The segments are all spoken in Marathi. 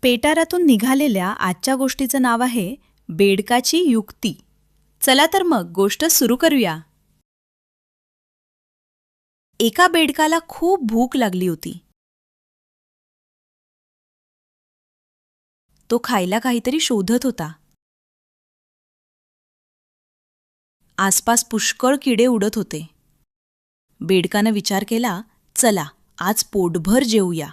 पेटारातून निघालेल्या आजच्या गोष्टीचं नाव आहे बेडकाची युक्ती. चला तर मग गोष्ट सुरू करूया. एका बेडकाला खूप भूक लागली होती. तो खायला काहीतरी शोधत होता. आसपास पुष्कळ किडे उडत होते. बेडकानं विचार केला, चला आज पोटभर जेवूया.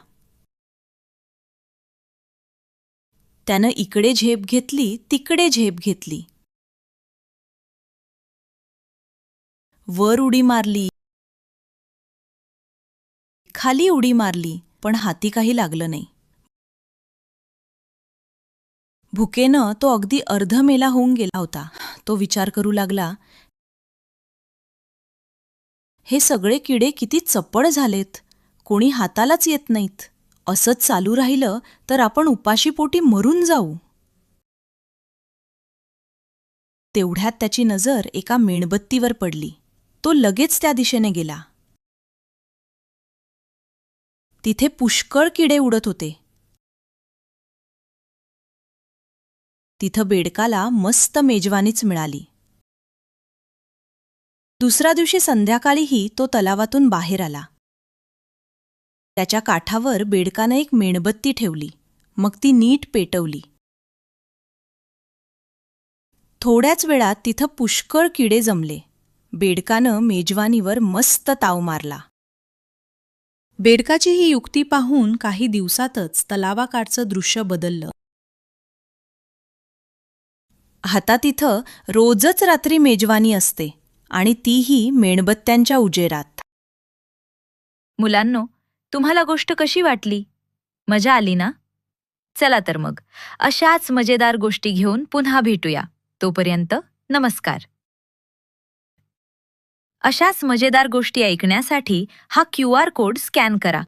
त्यानं इकडे झेप घेतली, तिकडे झेप घेतली. वर उडी मारली, खाली उडी मारली, पण हाती काही लागलं नाही. भुकेनं तो अगदी अर्धमेला होऊन गेला होता. तो विचार करू लागला, हे सगळे किडे किती चपळ झालेत, कोणी हातालाच येत नाहीत. असंच चालू राहिलं तर आपण उपाशीपोटी मरून जाऊ. तेवढ्यात त्याची नजर एका मेणबत्तीवर पडली. तो लगेच त्या दिशेने गेला. तिथे पुष्कळ किडे उडत होते. तिथं बेडकाला मस्त मेजवानीच मिळाली. दुसऱ्या दिवशी संध्याकाळीही तो तलावातून बाहेर आला. त्याच्या काठावर बेडकानं एक मेणबत्ती ठेवली. मग ती नीट पेटवली. थोड्याच वेळात तिथं पुष्कळ किडे जमले. बेडकानं मेजवानीवर मस्त ताव मारला. बेडकाची ही युक्ती पाहून काही दिवसातच तलावाकाठचं दृश्य बदललं. आता तिथं रोजच रात्री मेजवानी असते आणि तीही मेणबत्त्यांच्या उजेरात. मुलांनो, तुम्हाला गोष्ट कशी वाटली? मजा आली ना? चला तर मग अशाच मजेदार गोष्टी घेऊन पुन्हा भेटूया. तोपर्यंत नमस्कार. अशाच मजेदार गोष्टी ऐकण्यासाठी हा QR कोड स्कॅन करा.